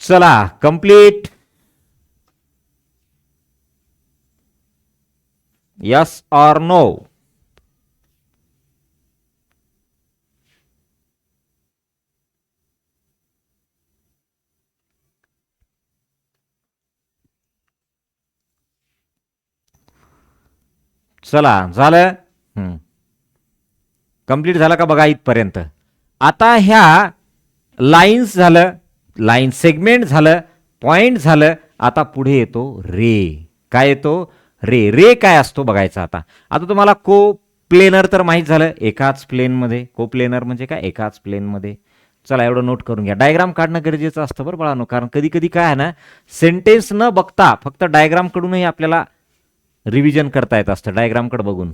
चला कंप्लीट. यस और नो? चला झालं. कंप्लीट झालं का बघा इथपर्यंत. आता ह्या लाईन्स झालं, लाईन सेगमेंट झालं, पॉइंट झालं. आता पुढे येतो रे. काय येतो? रे. रे काय असतो बघायचं आता. आता तुम्हाला को प्लेनर तर माहीत झालं, एकाच प्लेनमध्ये. को प्लेनर म्हणजे काय? एकाच प्लेनमध्ये. चला एवढं नोट करून घ्या. डायग्राम काढणं गरजेचं असतं बरं बाळांनो, कारण कधी कधी काय आहे ना, सेंटेन्स न बघता फक्त डायग्राम कडूनही आपल्याला रिव्हिजन करता येत असतं, डायग्रामकडे बघून.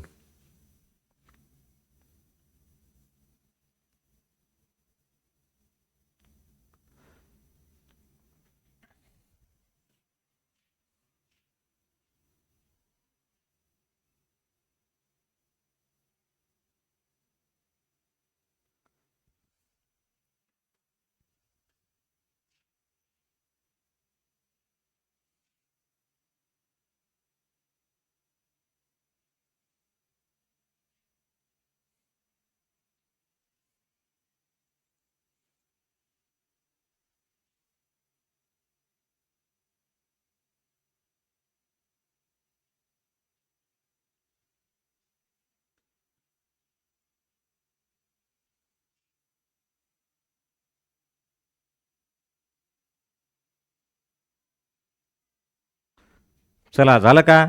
चला झालं का?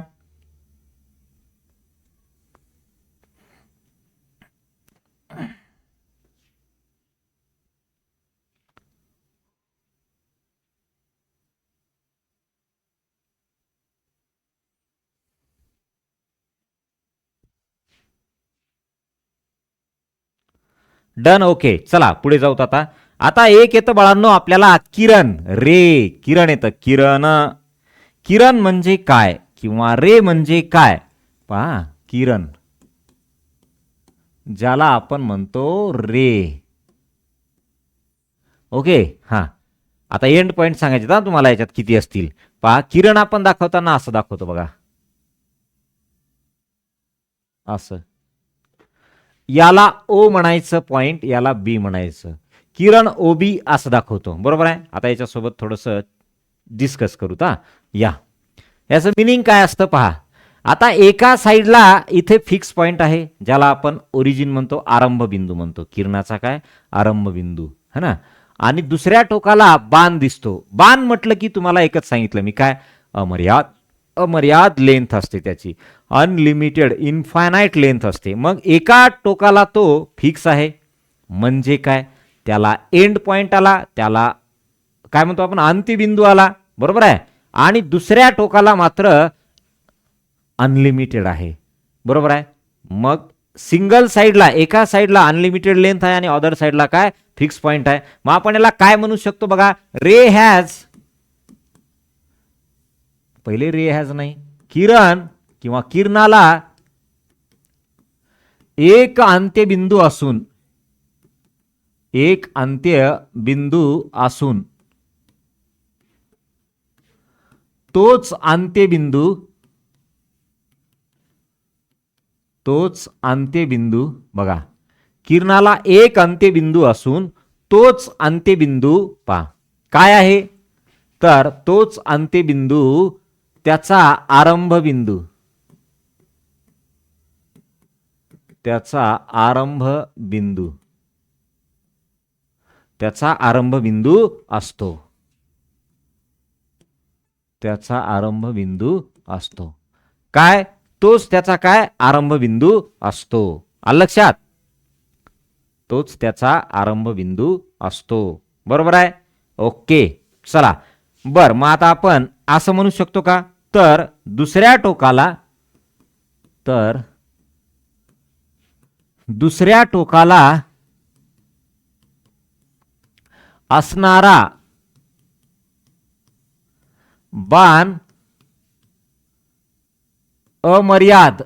डन. ओके. चला पुढे जाऊत आता. आता एक येतं बाळांनो आपल्याला किरण. रे. किरण येतं. किरण. किरण म्हणजे काय किंवा रे म्हणजे काय? पहा, किरण ज्याला आपण म्हणतो रे. ओके. हा, आता एंड पॉइंट सांगायचे ना तुम्हाला याच्यात किती असतील. पहा, किरण आपण दाखवताना असं दाखवतो बघा, असं. याला ओ म्हणायचं पॉइंट, याला बी म्हणायचं. किरण ओ बी असं दाखवतो, बरोबर आहे. आता याच्यासोबत थोडंसं डिस्कस करू. या याचं मिनिंग काय असतं पहा. आता एका साईडला इथे फिक्स पॉइंट आहे, ज्याला आपण ओरिजिन म्हणतो, आरंभ बिंदू म्हणतो. किरणाचा काय? आरंभ बिंदू, है ना. आणि दुसऱ्या टोकाला बाण दिसतो. बाण म्हटलं की तुम्हाला एकच सांगितलं मी, काय? अमर्याद. अमर्याद लेंथ असते त्याची, अनलिमिटेड, इन्फायनाईट लेंथ असते. मग एका टोकाला तो फिक्स आहे म्हणजे काय? त्याला एंड पॉइंट आला, त्याला काय म्हणतो आपण? अंत्यबिंदू आला, बरोबर आहे. आणि दुसऱ्या टोकाला मात्र अनलिमिटेड आहे, बरोबर आहे. मग सिंगल साईडला, एका साईडला अनलिमिटेड लेंथ आहे आणि अदर साईडला काय? फिक्स पॉइंट आहे. मग आपण याला काय म्हणू शकतो बघा? रे हॅज, पहिले रे हॅज नाही, किरण किंवा किरणाला एक अंत्यबिंदू असून, एक अंत्यबिंदू असून तोच अंत्यबिंदू, तोच अंत्यबिंदू बघा, किरणाला एक अंत्यबिंदू असून तोच अंत्यबिंदू पहा काय आहे? तर तोच अंत्यबिंदू त्याचा आरंभ बिंदू, त्याचा आरंभ बिंदू, त्याचा आरंभ बिंदू असतो, त्याचा आरंभ बिंदू असतो. काय? तोच त्याचा काय? आरंभ बिंदू असतो. आलं लक्षात? तोच त्याचा आरंभ बिंदू असतो, बरोबर आहे. ओके. चला बर, मग आता आपण असं म्हणू शकतो का? तर दुसऱ्या टोकाला, तर दुसऱ्या टोकाला असणारा बाण अमर्याद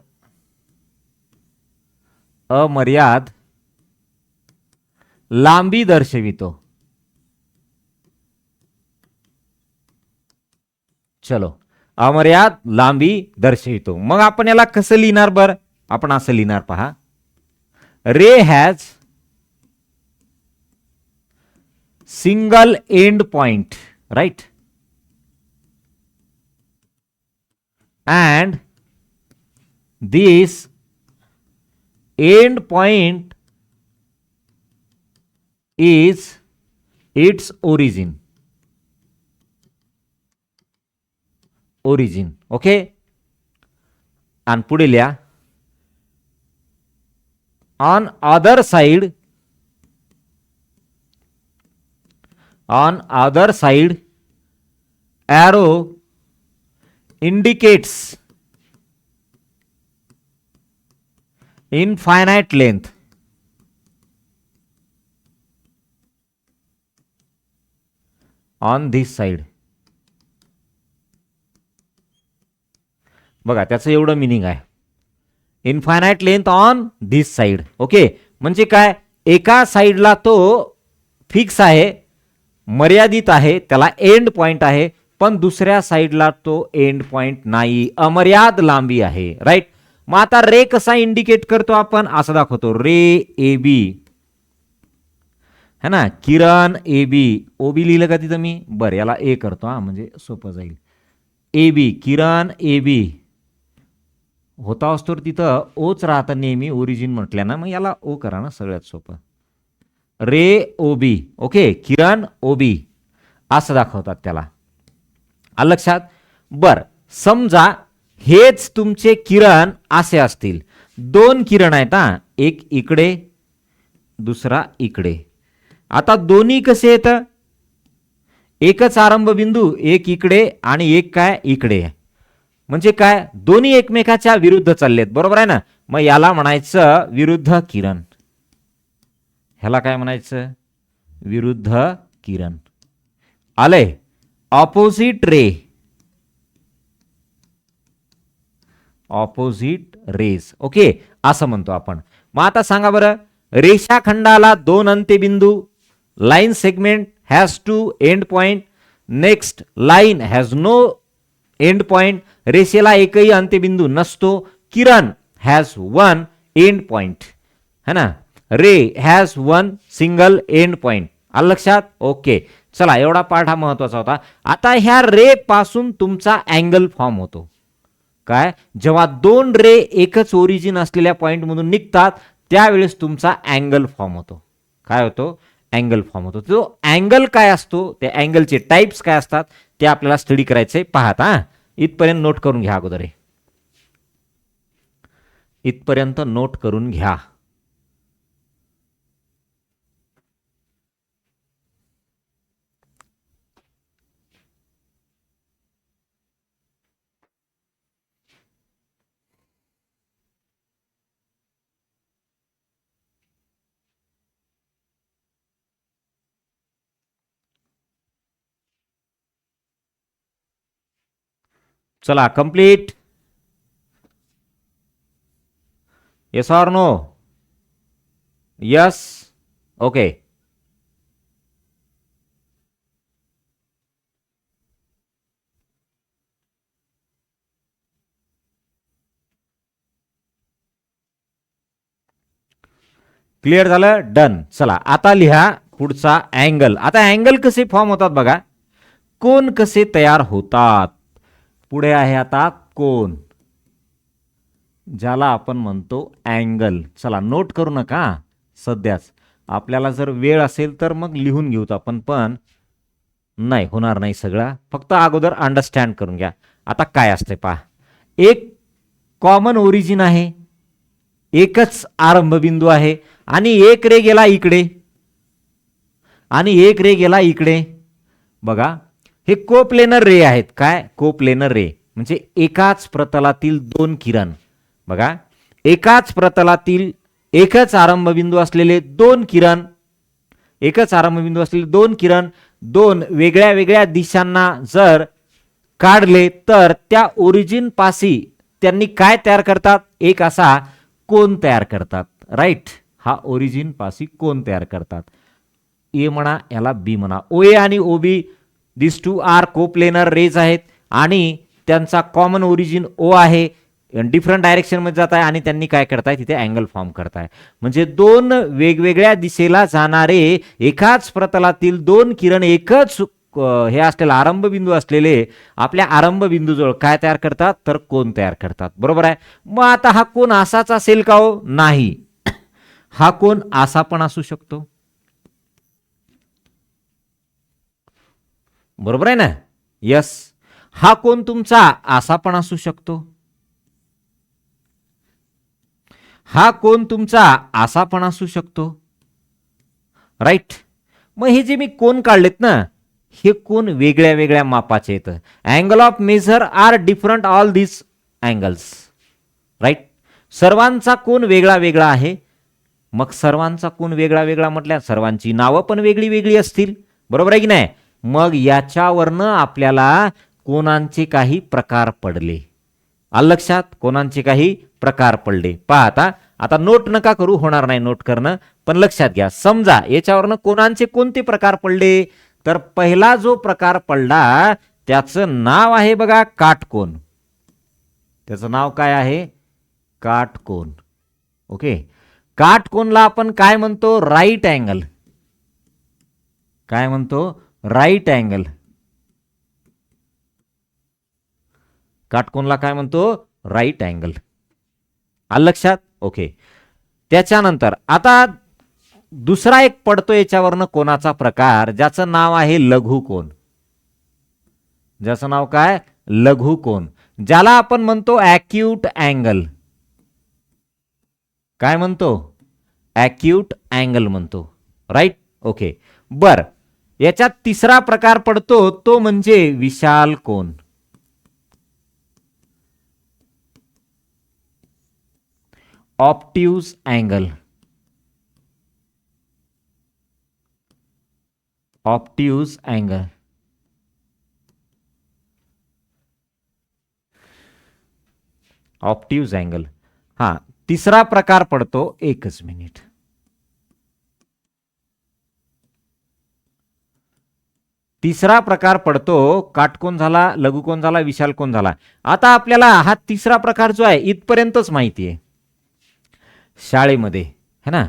लांबी दर्शवितो. चलो, अमर्याद लांबी दर्शवितो. मग आपण याला कसं लिहिणार बर? आपण असं लिहिणार पहा. Ray has single end point, right, and this end point is its origin. Okay. आणि पुढे लिहा, on other side arrow indicates infinite length. On this side. बघा, त्याचं एवढं मिनिंग आहे. Infinite length on this side. Okay, म्हणजे काय, एका साइडला तो फिक्स आहे, मर्यादित आहे, त्याला एंड पॉइंट आहे, पण दुसऱ्या साइडला तो एंड पॉइंट नाही, अमर्याद लांबी आहे. राईट. मग आता रे कसा इंडिकेट करतो आपण? असं दाखवतो, रे ए बी है ना, किरण ए बी. ओ बी लिहिलं का तिथं मी? बरं, याला ए करतो हा, म्हणजे सोपं जाईल. A B, Kiran A B होता असतो तिथं ओच राहतं नेहमी, ओरिजिन म्हटल्या ना, मग याला ओ करा ना, सगळ्यात सोपं. रे ओ बी. ओके, किरण ओ बी असं दाखवतात त्याला. आलं लक्षात? बर, समजा हेच तुमचे किरण असे असतील, दोन किरण आहेत हा, एक इकडे दुसरा इकडे. आता दोन्ही कसे येतं? एकच आरंभ बिंदू, एक इकडे आणि एक काय इकडे. म्हणजे काय, दोन्ही एकमेकाच्या विरुद्ध चाललेत, बरोबर आहे ना. मग याला म्हणायचं विरुद्ध किरण. ह्याला काय म्हणायचं? विरुद्ध किरण. आलंय? Opposite ray, opposite rays. Okay, असं म्हणतो आपण. मग आता सांगा बरं, रेषाखंडाला दोन अंत्यबिंदू, line segment has two end point, next line has no end point, रेषेला एकही अंत्यबिंदू नसतो, किरण हॅज वन एंड पॉइंट है ना, ray has one single end point. आलं लक्षात? ओके, चला, एवढा पार्ट हा महत्वाचा होता. आता ह्या रे पासून तुमचा अँगल फॉर्म होतो. काय, जेव्हा दोन रे एकच ओरिजिन असलेल्या पॉइंट मधून निघतात त्यावेळेस तुमचा अँगल फॉर्म होतो. काय होतो? अँगल फॉर्म होतो. तो अँगल काय असतो, त्या अँगलचे टाइप्स काय असतात ते आपल्याला स्टडी करायचे. पाहत हा, इथपर्यंत नोट करून घ्या अगोदर, इथपर्यंत नोट करून घ्या. चला, complete. Yes or no? Yes. Okay. Clear झालं? डन. चला, आता लिहा पुढचा अँगल. आता अँगल कसे फॉर्म होतात बघा, कोन कसे तयार होतात. पुढे आहे आता कोन, ज्याला आपण म्हणतो अँगल. चला, नोट करू नका सध्याच, आपल्याला जर वेळ असेल तर मग लिहून घेऊत आपण, पण नाही होणार नाही सगळा, फक्त अगोदर अंडरस्टँड करून घ्या. आता काय असते पहा, एक कॉमन ओरिजिन आहे, एकच आरंभ बिंदू आहे, आणि एक रे गेला इकडे आणि एक रे गेला इकडे. बघा, हे कोप्लेनर रे आहेत. काय, कोप्लेनर रे म्हणजे एकाच प्रतलातील दोन किरण. बघा, एकाच प्रतलातील एकच आरंभबिंदू असलेले दोन किरण दोन वेगळ्या वेगळ्या दिशांना जर काढले तर त्या ओरिजिन पाशी त्यांनी काय तयार करतात, एक असा कोन तयार करतात. राईट, हा ओरिजिन पाशी कोन तयार करतात. ए म्हणा, याला बी म्हणा. OA आणि OB this two are coplanar rays आहेत आणि त्यांचा कॉमन ओरिजिन O आहे, डिफरंट डायरेक्शन मध्ये जात आहे आणि त्यांनी काय करताय, तिथे अँगल फॉर्म करताय. म्हणजे दोन वेगवेगळ्या दिशेला जाणारे एकाच प्रतलातील दोन किरण एकच हे असलेला आरंभबिंदू असलेले आपल्या आरंभबिंदूजवळ काय तयार करतात, तर कोन तयार करतात. बरोबर आहे. मग आता हा कोन असाच असेल का हो? नाही, हा कोन असा पण असू शकतो. बरोबर आहे ना? यस. हा कोन तुमचा असा पण असू शकतो. हा कोन तुमचा असा पण असू शकतो. राईट. मग हे जे मी कोन काढलेत ना, हे कोन वेगळ्या वेगळ्या मापाचे आहेत. Angle of measure are different all this angles. Right. सर्वांचा कोन वेगळा वेगळा आहे. मग सर्वांचा कोन वेगळा वेगळा म्हटल्या सर्वांची नावं पण वेगळी वेगळी असतील. बरोबर आहे की नाही? मग याच्यावरनं आपल्याला कोनांचे काही प्रकार पडले. आलं लक्षात? कोनांचे काही प्रकार पडले. पहा आता नोट नका करू, होणार नाही नोट करणं, पण लक्षात घ्या. समजा याच्यावरनं कोनांचे कोणते प्रकार पडले, तर पहिला जो प्रकार पडला त्याचं नाव आहे बघा काटकोन. त्याचं नाव काय आहे? काटकोन. ओके. काटकोनला आपण काय म्हणतो? Right angle. काय म्हणतो? Right angle. काटकोनला काय म्हणतो? Right angle. आलं लक्षात? ओके. त्याच्यानंतर आता दुसरा एक पडतो याच्यावरनं कोनाचा प्रकार, ज्याचं नाव आहे लघुकोन. ज्याचं नाव काय? लघुकोन. ज्याला आपण म्हणतो ॲक्यूट अँगल. काय म्हणतो? ॲक्यूट अँगल म्हणतो. राईट. ओके. बर, याच्यात तिसरा प्रकार पडतो तो म्हणजे विशाल कोन. Obtuse angle. Obtuse angle. Obtuse angle. हा तिसरा प्रकार पडतो. एकच मिनिट. तिसरा प्रकार पडतो. काटकोन झाला, लघुकोन झाला, विशाल कोन झाला. आता आपल्याला हा तिसरा प्रकार जो आहे इथपर्यंतच माहिती आहे शाळेमध्ये, है ना?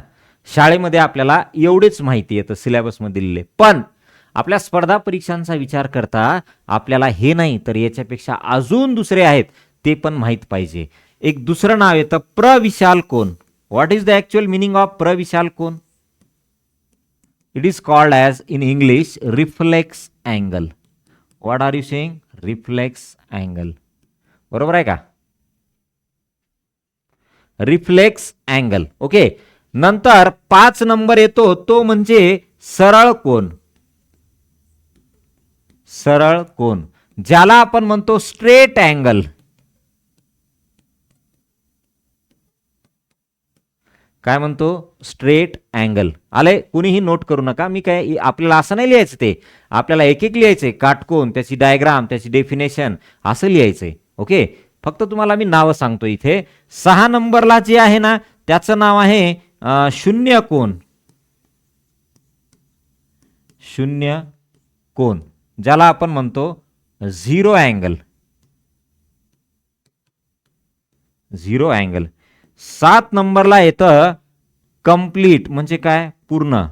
शाळेमध्ये आपल्याला एवढेच माहिती येतं सिलेबसमध्ये दिलेले. पण आपल्या स्पर्धा परीक्षांचा विचार करता आपल्याला हे नाही तर याच्यापेक्षा अजून दुसरे आहेत ते पण माहित पाहिजे. एक दुसरं नाव येतं प्रविशाल कोन. What is the actual meaning of प्रविशाल कोन? It is called as in English reflex angle. What are you saying? Reflex angle. बरोबर आहे का? Reflex angle. ओके. नंतर 5 नंबर येतो तो म्हणजे सरळ कोन. सरळ कोन, ज्याला आपण म्हणतो स्ट्रेट अँगल. काय म्हणतो? Straight angle. आले? कुणीही नोट करू नका. मी काय आपल्याला असं नाही लिहायचं, ते आपल्याला एक एक लिहायचंय. काटकोन, त्याची डायग्राम, त्याची डेफिनेशन असं लिहायचंय. ओके. फक्त तुम्हाला मी नावं सांगतो इथे. 6 नंबरला जे आहे ना त्याचं नाव आहे शून्य कोन. शून्य कोन, ज्याला आपण म्हणतो झिरो अँगल. Zero angle. 7 नंबरला येतं कंप्लीट, म्हणजे काय? पूर्ण.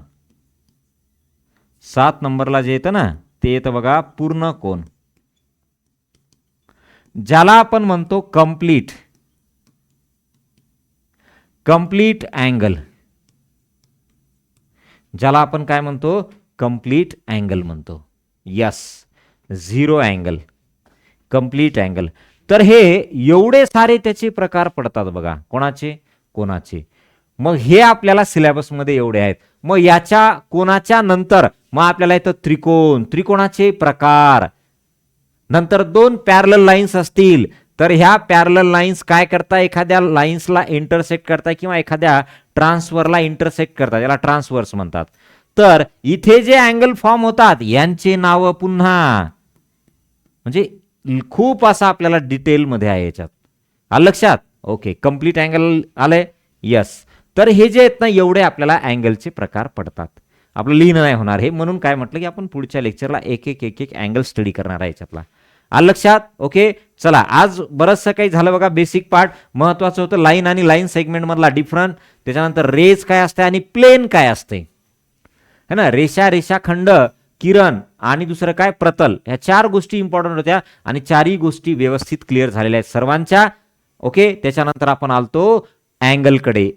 7 नंबरला जे येतं ना ते येतं बघा पूर्ण कोन, ज्याला आपण म्हणतो कंप्लीट. कंप्लीट अँगल, ज्याला आपण काय म्हणतो? कंप्लीट अँगल म्हणतो. Yes, zero angle, complete angle. तर हे एवढे सारे त्याचे प्रकार पडतात बघा. कोणाचे? कोनाचे. मग हे आपल्याला सिलेबसमध्ये एवढे आहेत. मग याच्या कोनाच्या नंतर मग आपल्याला येतं त्रिकोण. त्रिकोणाचे प्रकार. नंतर 2 पॅरलल लाईन्स असतील तर ह्या पॅरलल लाईन्स काय करता? एखाद्या लाईन्सला इंटरसेक्ट करताय किंवा एखाद्या ट्रान्सफरला इंटरसेक्ट करतात, याला ट्रान्सवर्स म्हणतात. तर इथे जे अँगल फॉर्म होतात यांचे नाव पुन्हा, म्हणजे खूप असं आपल्याला डिटेलमध्ये आहे याच्यात. आलं लक्षात? ओके, कम्प्लीट अँगल आलंय. यस. तर हे जे आहेत ना, एवढे आपल्याला अँगलचे प्रकार पडतात. आपलं लिहिणं नाही होणार हे, म्हणून काय म्हटलं की आपण पुढच्या लेक्चरला एक एक अँगल स्टडी करणार आहे याच्यातला. आलं लक्षात? ओके, चला आज बरंचसं काही झालं बघा. बेसिक पार्ट महत्वाचं होतं, लाईन आणि लाईन सेगमेंट मधला डिफरन्स, त्याच्यानंतर रेज काय असते आणि प्लेन काय असते, है ना. रेषा, रेषाखंड, किरण आणि दुसरं काय प्रतल, ह्या 4 गोष्टी इम्पॉर्टंट होत्या आणि 4ही गोष्टी व्यवस्थित क्लिअर झालेल्या आहेत सर्वांच्या. ओके, त्याच्यानंतर आपण आलतो अँगलकडे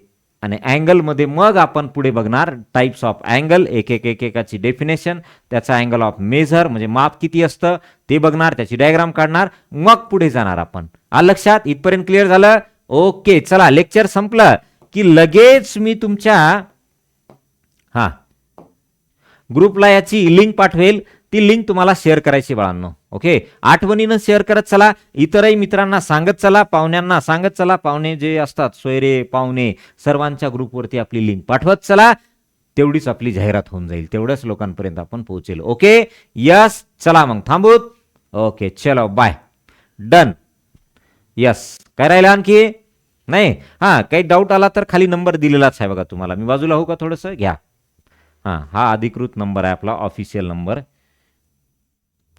आणि अँगलमध्ये मग आपण पुढे बघणार टाइप्स ऑफ अँगल, एकाची डेफिनेशन, त्याचा अँगल ऑफ मेजर म्हणजे माप किती असतं ते बघणार, त्याची डायग्राम काढणार, मग पुढे जाणार आपण. आलं लक्षात? इथपर्यंत क्लिअर झालं? ओके, चला लेक्चर संपलं की लगेच मी तुमच्या ग्रुपला याची लिंक पाठवेल. ती लिंक तुम्हाला शेअर करायची बाळांनो. ओके, आठवणीनं शेअर करत चला, इतरही मित्रांना सांगत चला, पाहुण्यांना सांगत चला. पाहुणे जे असतात, सोयरे पाहुणे, सर्वांच्या ग्रुपवरती आपली लिंक पाठवत चला. तेवढीच आपली जाहिरात होऊन जाईल, तेवढ्याच लोकांपर्यंत आपण पोहोचेल. Okay, yes. चला मग थांबूत. ओके, चलो बाय. डन. यस. काय राहिलं आणखी? नाही. काही डाऊट आला तर खाली नंबर दिलेलाच आहे बघा तुम्हाला. मी बाजूला होऊ का थोडंसं? घ्या. हा अधिकृत नंबर आहे आपला, ऑफिशियल नंबर.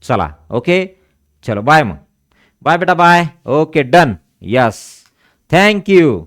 चला, ओके, चलो बाय. मग बाय बेटा, bye. Okay, done. Yes, thank you.